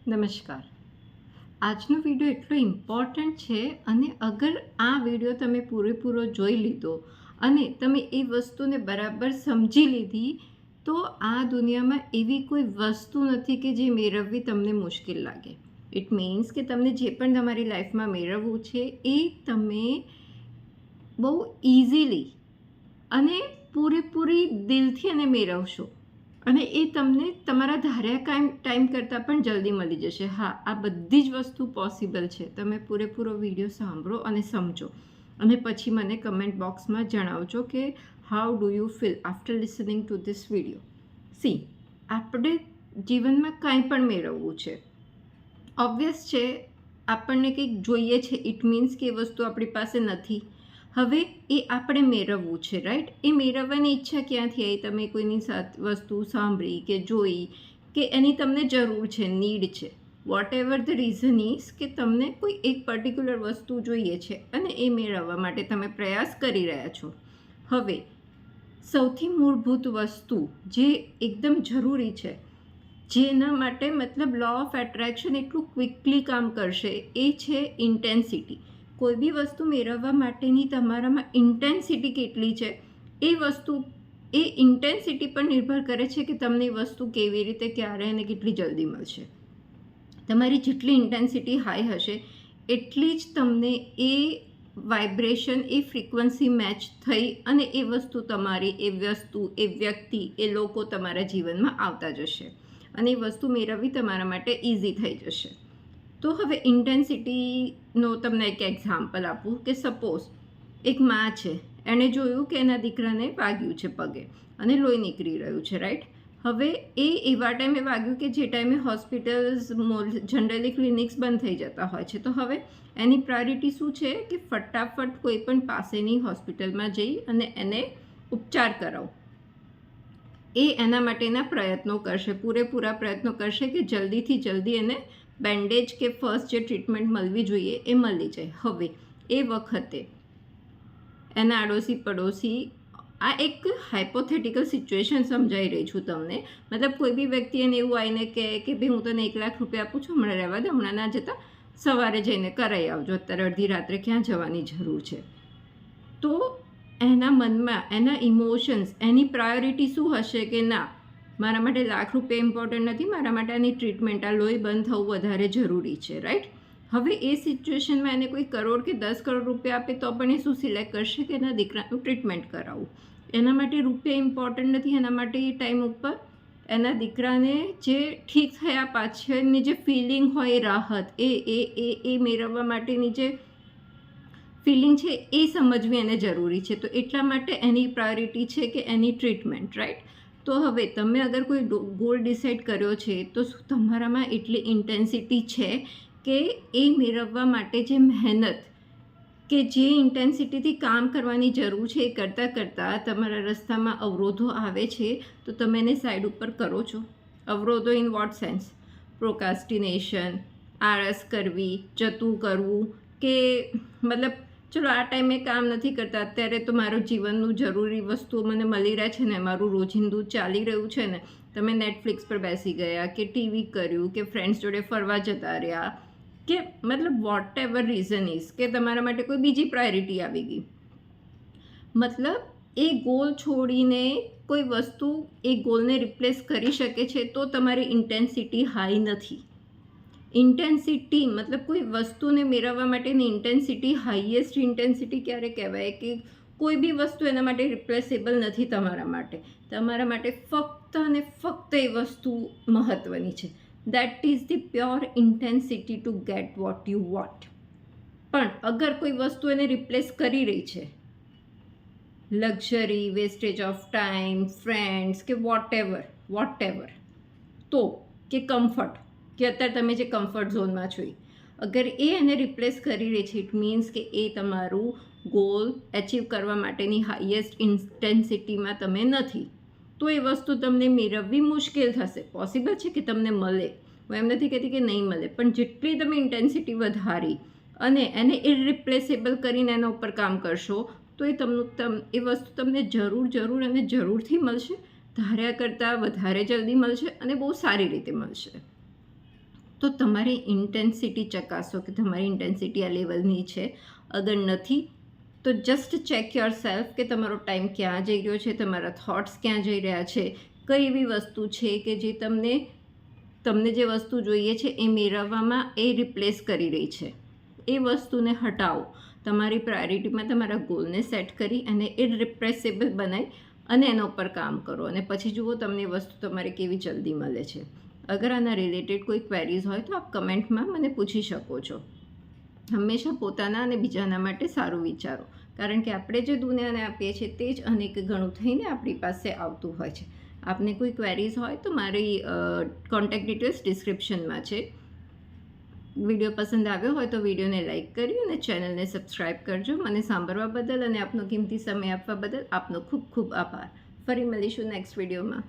નમસ્કાર. આજનો વિડીયો એટલો ઇમ્પોર્ટન્ટ છે અને અગર આ વિડીયો તમે પૂરેપૂરો જોઈ લીધો અને તમે એ વસ્તુને બરાબર સમજી લીધી તો આ દુનિયામાં એવી કોઈ વસ્તુ નથી કે જે મેળવવી તમને મુશ્કેલ લાગે. ઇટ મીન્સ કે તમને જે પણ તમારી લાઈફમાં મેળવવું છે એ તમે બહુ ઇઝીલી અને પૂરેપૂરી દિલથી એને મેળવશો અને એ તમને તમારા ધાર્યા ટાઈમ કરતાં પણ જલ્દી મળી જશે. હા, આ બધી જ વસ્તુ પોસિબલ છે. તમે પૂરેપૂરો વિડીયો સાંભળો અને સમજો અને પછી મને કમેન્ટ બોક્સમાં જણાવજો કે how do you feel after listening to this video. C, આપણે જીવનમાં કાંઈ પણ મેળવવું છે, ઓબ્વિયસ છે. આપણને કંઈક જોઈએ છે, ઇટ મીન્સ કે એ વસ્તુ આપણી પાસે નથી. હવે એ આપણે મેળવવું છે, રાઈટ? એ મેળવવાની ઈચ્છા ક્યાંથી આવી? તમે કોઈની સાથે વસ્તુ સાંભળી કે જોઈ કે એની તમને જરૂર છે, નીડ છે, whatever the reason is કે તમને કોઈ એક પર્ટિક્યુલર વસ્તુ જોઈએ છે અને એ મેળવવા માટે તમે પ્રયાસ કરી રહ્યા છો. હવે સૌથી મૂળભૂત વસ્તુ જે એકદમ જરૂરી છે, જેના માટે મતલબ લો ઓફ એટ્રેક્શન એટલું ક્વિકલી કામ કરશે, એ છે ઇન્ટેન્સિટી. કોઈ બી વસ્તુ મેળવવા માટેની તમારામાં ઇન્ટેન્સિટી કેટલી છે એ ઇન્ટેન્સિટી પર નિર્ભર કરે છે કે તમને એ વસ્તુ કેવી રીતે, ક્યારે અને કેટલી જલ્દી મળશે. તમારી જેટલી ઇન્ટેન્સિટી હાઈ હશે એટલી જ તમને એ વાઇબ્રેશન, એ ફ્રીક્વન્સી મેચ થઈ અને એ વસ્તુ તમારી, એ વસ્તુ, એ વ્યક્તિ, એ લોકો તમારા જીવનમાં આવતા જશે અને એ વસ્તુ મેળવવી તમારા માટે ઇઝી થઈ જશે. તો હવે ઇન્ટેન્સિટીનો તમને એક એક્ઝામ્પલ આપું કે સપોઝ એક માં છે, એણે જોયું કે એના દીકરાને વાગ્યું છે પગે અને લોહી નીકળી રહ્યું છે, રાઈટ? હવે એ એવા ટાઈમે વાગ્યું કે જે ટાઈમે હોસ્પિટલ્સ, જનરલી ક્લિનિક્સ બંધ થઈ જતા હોય છે. તો હવે એની પ્રાયોરિટી શું છે કે ફટાફટ કોઈ પણ પાસેની હોસ્પિટલમાં જઈ અને એને ઉપચાર કરાવો. એ એના માટેના પ્રયત્નો કરશે, પૂરેપૂરા પ્રયત્નો કરશે કે જલ્દીથી જલ્દી એને બેન્ડેજ કે ફર્સ્ટ જે ટ્રીટમેન્ટ મળવી જોઈએ એ મળી જાય. હવે એ વખતે એના આડોશી પડોશી, આ એક હાઇપોથેટિકલ સિચ્યુએશન સમજાઈ રહી છું તમને. મતલબ કોઈ બી વ્યક્તિ એને એવું આવીને કહે કે ભાઈ હું તને 1 લાખ રૂપિયા આપું છું, હમણાં રહેવા દે, હમણાં ના જતા, સવારે જઈને કરાવી આવજો, અત્યારે અડધી રાત્રે ક્યાં જવાની જરૂર છે? તો એના મનમાં, એના ઇમોશન્સ, એની પ્રાયોરિટી શું હશે કે ના, મારા માટે 1 લાખ રૂપિયા ઇમ્પોર્ટન્ટ નથી, મારા માટે આની ટ્રીટમેન્ટ, આ લોહી બંધ થવું વધારે જરૂરી છે, રાઈટ? હવે એ સિચ્યુએશનમાં એને કોઈ કરોડ કે 10 કરોડ રૂપિયા આપે તો પણ એ શું સિલેક્ટ કરશે કે એના દીકરાનું ટ્રીટમેન્ટ કરાવવું. એના માટે રૂપિયા ઇમ્પોર્ટન્ટ નથી, એના માટે એ ટાઈમ ઉપર એના દીકરાને જે ઠીક થયા પાછળની જે ફિલિંગ હોય, રાહત, એ મેળવવા માટેની જે ફિલિંગ છે એ સમજવી એને જરૂરી છે. તો એટલા માટે એની પ્રાયોરિટી છે કે એની ટ્રીટમેન્ટ, રાઈટ? તો હવે તમે અગર કોઈ ગોલ ડિસાઇડ કર્યો છે તો શું તમારામાં એટલી ઇન્ટેન્સિટી છે કે એ મેળવવા માટે જે મહેનત કે જે ઇન્ટેન્સિટીથી કામ કરવાની જરૂર છે એ કરતાં કરતાં તમારા રસ્તામાં અવરોધો આવે છે તો તમે એને સાઈડ ઉપર કરો છો? અવરોધો ઇન વોટ સેન્સ? પ્રોકાસ્ટિનેશન, આળસ કરવી, જતું કરવું, કે મતલબ ચલો આ ટાઈમે કામ નથી કરતા, અત્યારે તો મારું જીવનનું જરૂરી વસ્તુઓ મને મળી રહે છે ને, મારું રોજિંદુ ચાલી રહ્યું છે ને, તમે નેટફ્લિક્સ પર બેસી ગયા કે ટીવી કર્યું કે ફ્રેન્ડ્સ જોડે ફરવા જતા રહ્યા કે મતલબ વોટ એવર રીઝન ઇઝ કે તમારા માટે કોઈ બીજી પ્રાયોરિટી આવી ગઈ. મતલબ એ ગોલ છોડીને કોઈ વસ્તુ એ ગોલને રિપ્લેસ કરી શકે છે તો તમારી ઇન્ટેન્સિટી હાઈ નથી. ઇન્ટેન્સિટી મતલબ કોઈ વસ્તુને મેળવવા માટેની ઇન્ટેન્સિટી, હાઈએસ્ટ ઇન્ટેન્સિટી ક્યારે કહેવાય કે કોઈ બી વસ્તુ એના માટે રિપ્લેસેબલ નથી તમારા માટે. તમારા માટે ફક્ત અને ફક્ત એ વસ્તુ મહત્ત્વની છે. That is the pure intensity two gate what you want. પણ અગર કોઈ વસ્તુ એને રિપ્લેસ કરી રહી છે, luxury, wastage of time, friends કે વોટ એવર, તો કે કમ્ફર્ટ, કે અત્યારે તમે જે કમ્ફર્ટ ઝોનમાં છો, અગર એ એને રિપ્લેસ કરી રહી છે, ઇટ મીન્સ કે એ તમારું ગોલ એચીવ કરવા માટેની હાઈએસ્ટ ઇન્ટેન્સિટીમાં તમે નથી. તો એ વસ્તુ તમને મેળવવી મુશ્કેલ થશે. પોસિબલ છે કે તમને મળે, હું એમ નથી કહેતી કે નહીં મળે, પણ જેટલી તમે ઇન્ટેન્સિટી વધારી અને એને ઇરરિપ્લેસેબલ કરીને એના ઉપર કામ કરશો તો એ વસ્તુ તમને જરૂર અને જરૂરથી મળશે, ધાર્યા કરતાં વધારે જલ્દી મળશે અને બહુ સારી રીતે મળશે. તો તો તમારી ઇન્ટેન્સિટી ચકાસો કે તમારી ઇન્ટેન્સિટી આ લેવલની છે. અગર નથી તો જસ્ટ ચેક યોર સેલ્ફ કે તમારો ટાઈમ ક્યાં જઈ રહ્યો છે, તમારા થોટ્સ ક્યાં જઈ રહ્યા છે, કઈ એવી વસ્તુ છે કે જે તમને જે વસ્તુ જોઈએ છે એ મેળવવામાં એ રિપ્લેસ કરી રહી છે. એ વસ્તુને હટાવો. તમારી પ્રાયોરિટીમાં તમારા ગોલને સેટ કરી અને ઇરરિપ્રેસેબલ બનાવી અને એના ઉપર કામ કરો અને પછી જુઓ તમને એ વસ્તુ તમારે કેવી જલ્દી મળે છે. અગર આના રિલેટેડ કોઈ ક્વેરીઝ હોય તો આપ કમેન્ટમાં મને પૂછી શકો છો. હંમેશા પોતાના અને બીજાના માટે સારું વિચારો, કારણ કે આપણે જે દુનિયાને આપીએ છીએ તે જ અનેક ગણું થઈને આપણી પાસે આવતું હોય છે. આપને કોઈ ક્વેરીઝ હોય તો મારી કોન્ટેક્ટ ડિટેલ્સ ડિસ્ક્રિપ્શનમાં છે. વિડીયો પસંદ આવ્યો હોય તો વિડીયોને લાઇક કરી અને ચેનલને સબસ્ક્રાઈબ કરજો. મને સાંભળવા બદલ અને આપનો કિંમતી સમય આપવા બદલ આપનો ખૂબ ખૂબ આભાર. ફરી મળીશું નેક્સ્ટ વિડીયોમાં.